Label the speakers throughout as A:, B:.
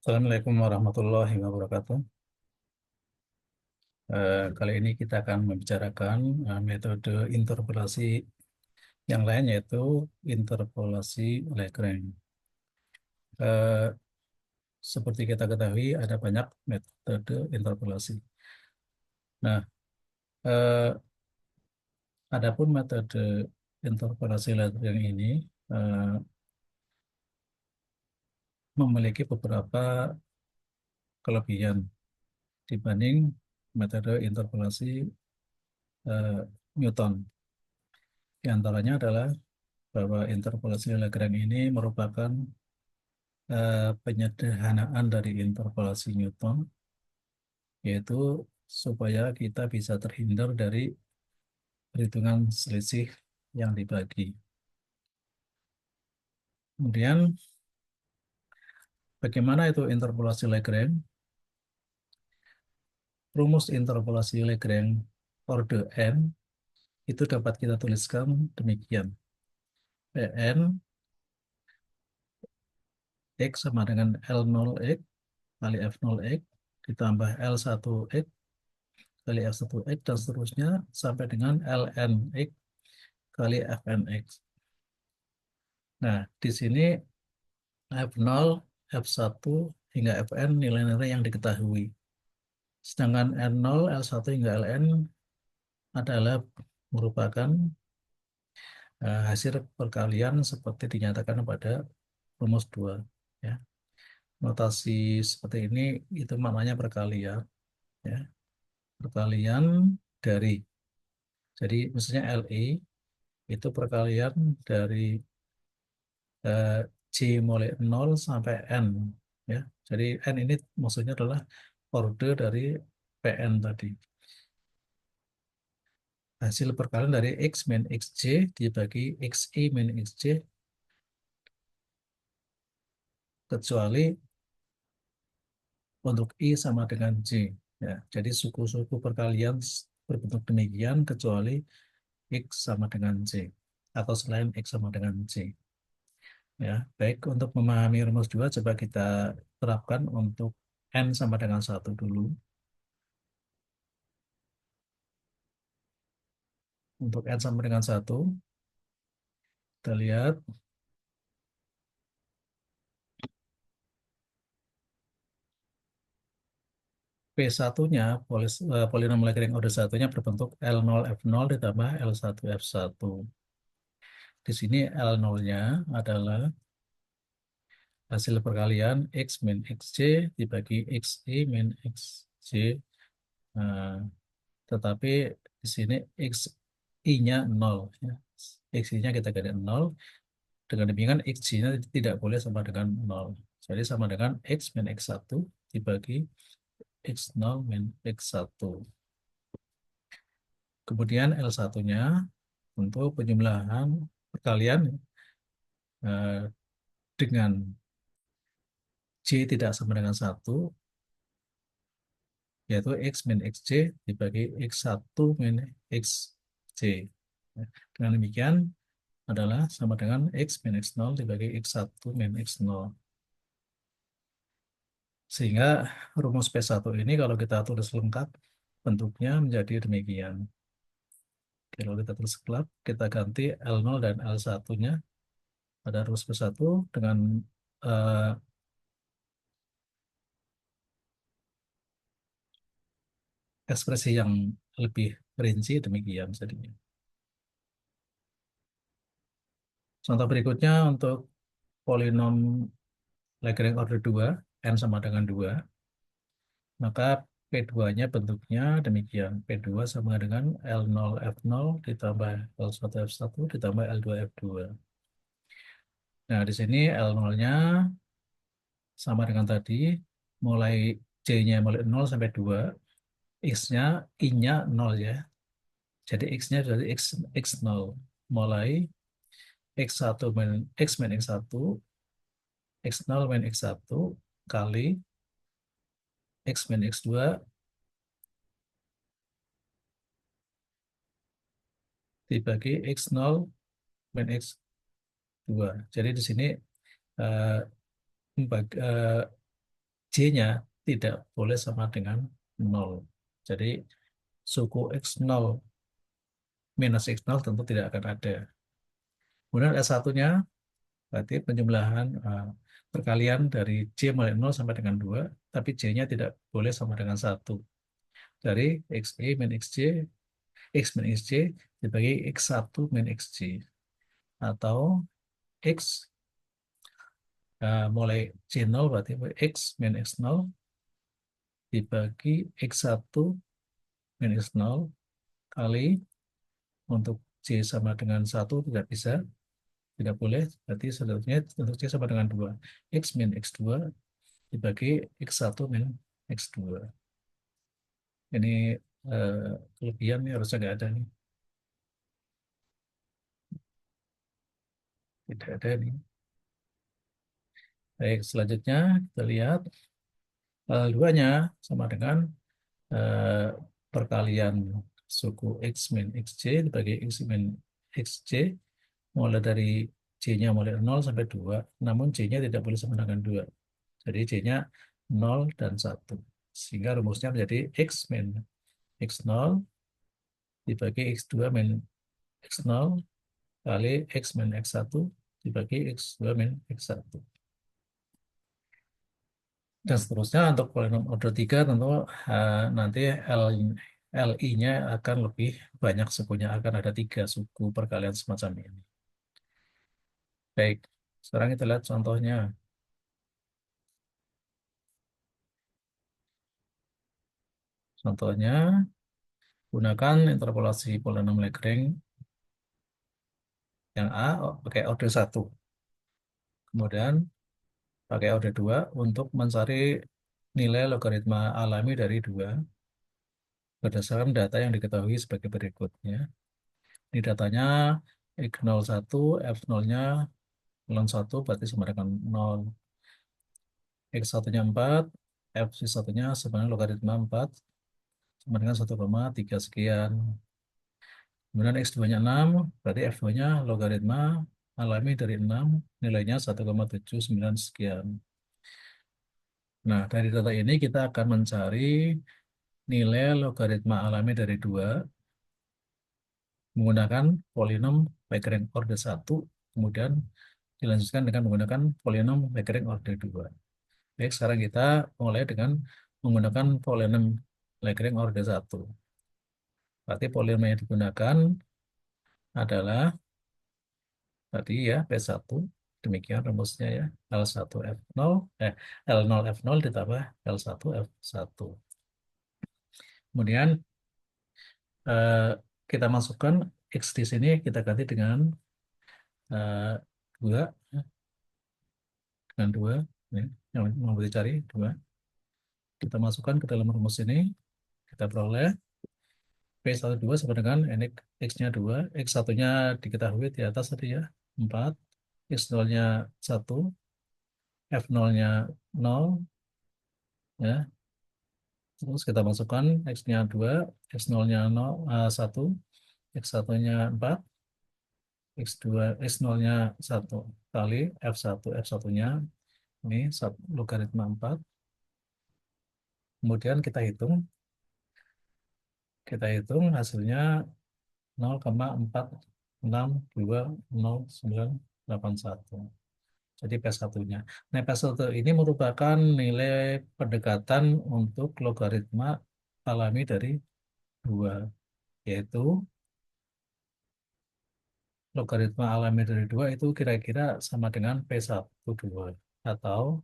A: Assalamualaikum warahmatullahi wabarakatuh. Kali ini kita akan membicarakan metode interpolasi yang lain, yaitu interpolasi Lagrange. Eh, Seperti kita ketahui, ada banyak metode interpolasi. Nah, eh, adapun metode interpolasi Lagrange ini eh, memiliki beberapa kelebihan dibanding metode interpolasi Newton. Di antaranya adalah bahwa interpolasi Lagrange ini merupakan penyederhanaan dari interpolasi Newton, yaitu supaya kita bisa terhindar dari perhitungan selisih yang dibagi. Kemudian, bagaimana itu interpolasi Lagrange? Rumus interpolasi Lagrange orde n itu dapat kita tuliskan demikian. Pn X sama dengan L0X kali F0X ditambah L1X kali F1X dan seterusnya sampai dengan Lnx kali Fnx. Nah, di sini F0, F1 hingga Fn nilai-nilai yang diketahui. Sedangkan R0, L1 hingga Ln adalah merupakan hasil perkalian seperti dinyatakan pada rumus 2. Ya. Notasi seperti ini itu maknanya perkalian. Ya. Perkalian dari, jadi misalnya LE itu perkalian dari eh, C mulai 0 sampai N. Ya. Jadi N ini maksudnya adalah orde dari PN tadi. Hasil perkalian dari X min XJ dibagi XI min XJ, kecuali untuk I sama dengan J. Ya, jadi suku-suku perkalian berbentuk demikian kecuali X sama dengan J. Atau selain X sama dengan J. Ya, baik, untuk memahami rumus 2 coba kita terapkan untuk N sama dengan 1 dulu. Untuk N sama dengan 1, kita lihat P1-nya, polinom Lagrange order 1-nya berbentuk L0 F0 ditambah L1 F1. Di sini L0-nya adalah hasil perkalian X min XJ dibagi XI min XJ. Nah, tetapi di sini XI-nya 0. Ya. XI-nya kita ganti 0. Dengan demikian XJ-nya tidak boleh sama dengan 0. Jadi sama dengan X min X1 dibagi X0 min X1. Kemudian L1-nya untuk penjumlahan perkalian dengan J tidak sama dengan 1, yaitu X min XJ dibagi X1 min XJ. Dengan demikian adalah sama dengan X min X0 dibagi X1 min X0. Sehingga rumus P1 ini kalau kita tulis lengkap, bentuknya menjadi demikian. Kalau kita tulis lengkap, kita ganti L0 dan L1-nya pada rumus P1 dengan eh, ekspresi yang lebih rinci demikian jadinya. Contoh berikutnya untuk polinom Lagrange order 2, n sama dengan 2, maka P2-nya bentuknya demikian. P2 sama dengan L0 F0 ditambah L1 F1 ditambah L2 F2. Nah, di sini L0-nya sama dengan tadi, mulai J-nya mulai 0 sampai 2, X-nya, I-nya 0 ya. Jadi X-nya dari X0. Mulai X1 min X min X1, X0 min X1 kali X min X2 dibagi X0 min X2. Jadi di sini eh, J-nya tidak boleh sama dengan nol. Jadi suku X0 minus X0 tentu tidak akan ada. Kemudian S1-nya berarti penjumlahan perkalian dari J mulai nol sampai dengan 2, tapi J-nya tidak boleh sama dengan 1. Dari XE min XJ, X min XJ dibagi X1 min XJ. Atau X mulai J0 berarti X min X0 dibagi X1 min X0 kali untuk J sama dengan 1 tidak bisa, tidak boleh. Berarti selanjutnya untuk J sama dengan 2. X min X2 dibagi X1 min X2. Ini eh, kelebihan ini harusnya nggak ada nih. Tidak ada nih. Baik, selanjutnya kita lihat duanya sama dengan eh, perkalian suku X min XJ dibagi X min XJ mulai dari J-nya mulai 0 sampai 2, namun J-nya tidak boleh sama dengan 2. Jadi J-nya 0 dan 1. Sehingga rumusnya menjadi X min X0 dibagi X2 min X0 kali X min X1 dibagi X2 min X1. Dan seterusnya untuk polinom order 3 tentu nanti LI-nya akan lebih banyak sukunya, akan ada 3 suku perkalian semacam ini. Baik, sekarang kita lihat contohnya. Contohnya, gunakan interpolasi polinom Lagrange yang A pakai order 1. Kemudian pakai order 2 untuk mencari nilai logaritma alami dari 2 berdasarkan data yang diketahui sebagai berikutnya. Ini datanya X01, F0-nya ln 1 berarti sama dengan 0. X1-nya 4, F1-nya sebenarnya logaritma 4 sama dengan 1,3 sekian. Kemudian X2-nya 6, berarti F2-nya logaritma alami dari 6, nilainya 1,79 sekian. Nah, dari data ini kita akan mencari nilai logaritma alami dari 2 menggunakan polinom Lagrange order 1, kemudian dilanjutkan dengan menggunakan polinom Lagrange order 2. Baik, sekarang kita mulai dengan menggunakan polinom Lagrange order 1. Berarti polinom yang digunakan adalah tadi ya P1. Demikian rumusnya ya. L1 F0 L0 F0 ditambah L1 F1. Kemudian eh, kita masukkan X di sini kita ganti dengan 2 ya, dengan 2 ya, yang mau dicari 2. Kita masukkan ke dalam rumus ini, kita peroleh P12 sama dengan X-nya 2, X1-nya diketahui di atas tadi ya, 4, X0-nya 1, F0-nya 0, ya. Terus kita masukkan X-nya 2, X0-nya 0, 1, X1-nya 4, X2, X0-nya 1 kali F1, F1-nya ini logaritma 4. Kemudian kita hitung hasilnya 0,462091. Jadi P1-nya. Nah, P1 ini merupakan nilai pendekatan untuk logaritma alami dari 2, yaitu logaritma alami dari 2 itu kira-kira sama dengan P12 atau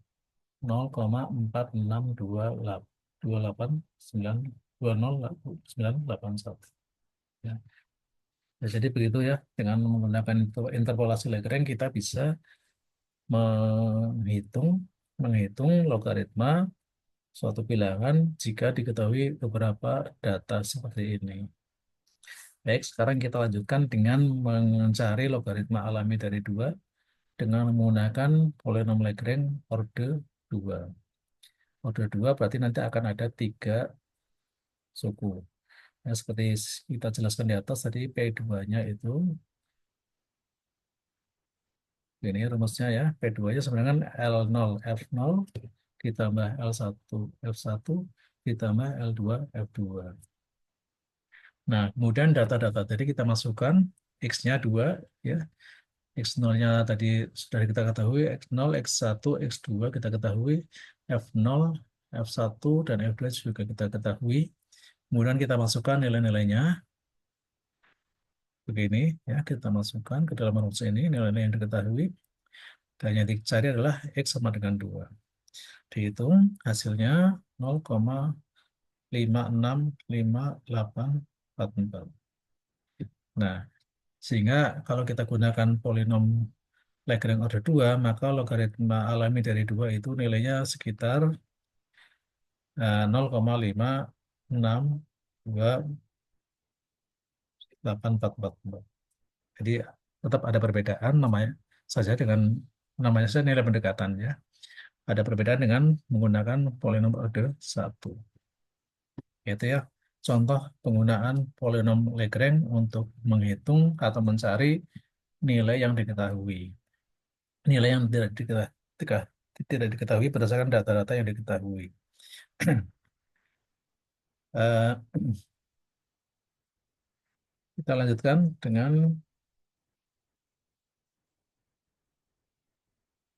A: 0,46289891. Ya. Ya, jadi begitu ya, dengan menggunakan interpolasi Lagrange kita bisa menghitung menghitung logaritma suatu bilangan jika diketahui beberapa data seperti ini. Baik, sekarang kita lanjutkan dengan mencari logaritma alami dari 2 dengan menggunakan polinom Lagrange order 2. Order 2 berarti nanti akan ada 3 suku. Nah, seperti kita jelaskan di atas tadi P2-nya itu ini rumusnya ya. P2-nya sebenarnya L0 F0 ditambah L1 F1 ditambah L2 F2. Nah, kemudian data-data tadi kita masukkan, X-nya 2, ya. X0-nya tadi sudah kita ketahui, X0, X1, X2 kita ketahui, F0, F1, dan F2 juga kita ketahui. Kemudian kita masukkan nilai-nilainya, begini, ya, kita masukkan ke dalam rumus ini, nilai-nilai yang diketahui, dan yang dicari adalah X sama dengan 2. Dihitung, hasilnya 0,565844. Nah, sehingga kalau kita gunakan polinom Lagrange order 2, maka logaritma alami dari 2 itu nilainya sekitar 0,562844. Jadi tetap ada perbedaan namanya saja dengan namanya saja nilai pendekatan, ya. Ada perbedaan dengan menggunakan polinom order 1. Itu ya contoh penggunaan polinom Lagrange untuk menghitung atau mencari nilai yang diketahui. Nilai yang tidak diketahui berdasarkan data-data yang diketahui. Eh, kita lanjutkan dengan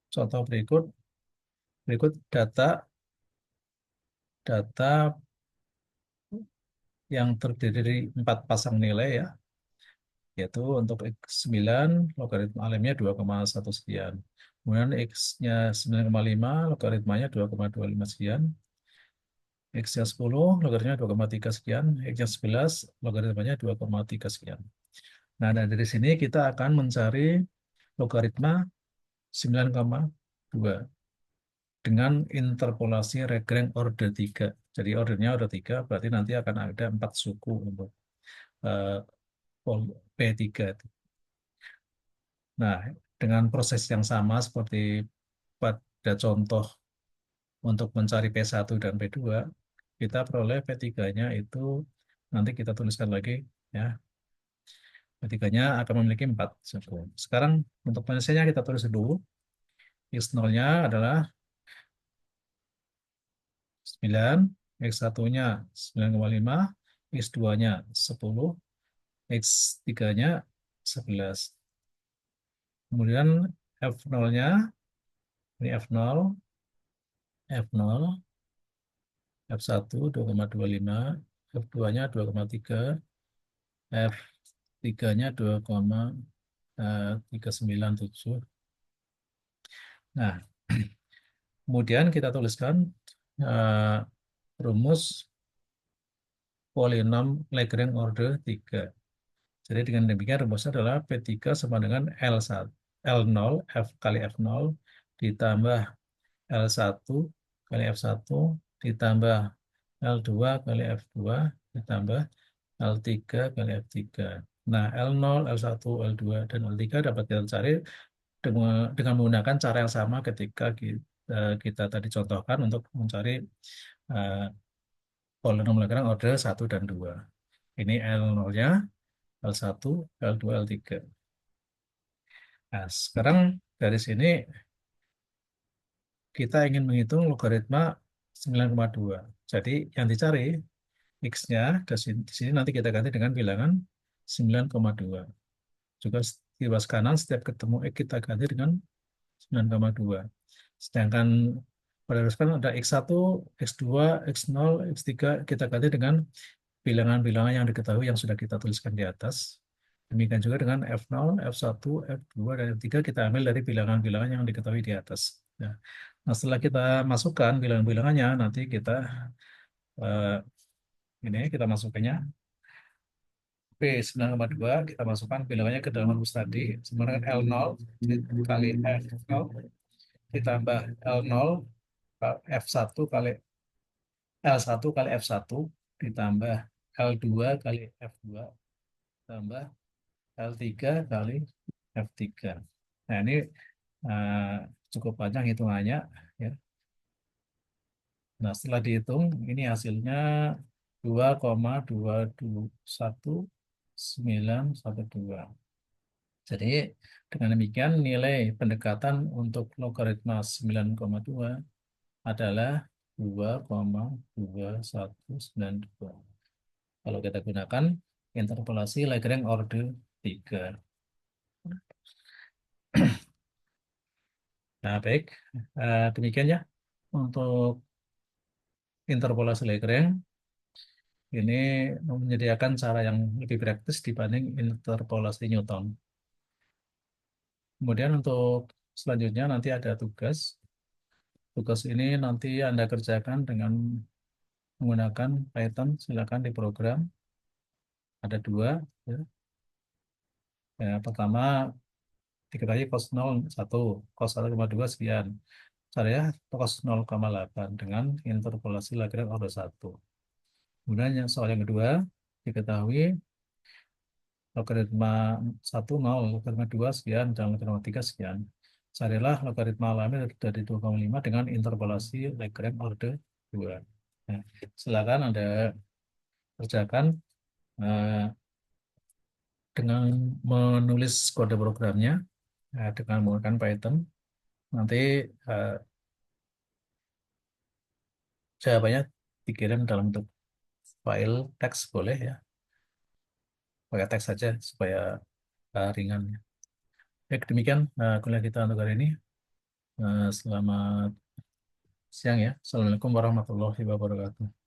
A: contoh berikut. Berikut data data yang terdiri dari 4 pasang nilai, ya, yaitu untuk X9 logaritma alamnya 2,1 sekian. Kemudian X-nya 9,5 logaritmanya 2,25 sekian. X-nya 10 logaritmanya 2,3 sekian. X-nya 11 logaritmanya 2,3 sekian. Nah, dan dari sini kita akan mencari logaritma 9,2 dengan interpolasi Lagrange order 3. Jadi ordernya order 3, berarti nanti akan ada 4 suku untuk eh, P3. Nah, dengan proses yang sama seperti pada contoh untuk mencari P1 dan P2, kita peroleh P3-nya itu nanti kita tuliskan lagi, ya. P3-nya akan memiliki 4 suku. Sekarang untuk penyelesaiannya kita tulis dulu. X0-nya adalah 9, X1-nya 9,5, X2-nya 10, X3-nya 11. Kemudian F0-nya, ini F0, F0, F1 2,25, F2-nya 2,3, F3-nya 2,397. Nah, kemudian kita tuliskan eh, rumus polinom Lagrange order 3. Jadi dengan demikian rumusnya adalah P3 sama dengan L1, L0, F kali F0 ditambah L1 kali F1 ditambah L2 kali F2 ditambah L3 kali F3. Nah, L0, L1, L2, dan L3 dapat kita cari dengan menggunakan cara yang sama ketika kita tadi contohkan untuk mencari eh, polinom Lagrange order 1 dan 2. Ini L0-nya, L1, L2, L3. Nah, sekarang dari sini kita ingin menghitung logaritma 9,2. Jadi yang dicari X-nya di sini nanti kita ganti dengan bilangan 9,2. Juga di ruas kanan setiap ketemu X kita ganti dengan 9,2. Sedangkan pada ruas kanan ada X1, X2, X0, X3 kita ganti dengan bilangan-bilangan yang diketahui yang sudah kita tuliskan di atas. Demikian juga dengan F0, F1, F2, dan F3 kita ambil dari bilangan-bilangan yang diketahui di atas. Ya. Nah, setelah kita masukkan bilangan-bilangannya, nanti kita eh, ini kita masukkannya P9,2, kita masukkan bilangannya ke dalam rumus tadi. Sama dengan L0 kali F0 ditambah L0 F1 kali L1 kali F1 ditambah L2 kali F2 tambah L3 kali F3. Nah, ini eh, cukup panjang hitungannya, ya. Nah, setelah dihitung, ini hasilnya 2,22192. Jadi, dengan demikian nilai pendekatan untuk logaritma 9,2 adalah 2,2192. Kalau kita gunakan interpolasi Lagrange orde 3. Nah, baik. Demikian ya untuk interpolasi Lagrange. Ini menyediakan cara yang lebih praktis dibanding interpolasi Newton. Kemudian untuk selanjutnya nanti ada tugas. Tugas ini nanti Anda kerjakan dengan menggunakan Python. Silakan diprogram. Ada dua. Ya. Pertama, diketahui cos 0,1, cos 1,2 sekian. Saya cos 0,8 dengan interpolasi Lagrange order 1. Kemudian yang soal yang kedua, diketahui logaritma 1 0, logaritma 2 sekian, dan logaritma 3 sekian. Carilah logaritma alami dari 2,5 dengan interpolasi Lagrange order 2. Nah, silakan Anda kerjakan eh, dengan menulis kode programnya dengan menggunakan Python. Nanti eh, jawabannya dikirim dalam bentuk file teks boleh ya, pakai teks saja supaya ringan. Baik, demikian kuliah kita untuk hari ini. Selamat siang ya. Assalamualaikum warahmatullahi wabarakatuh.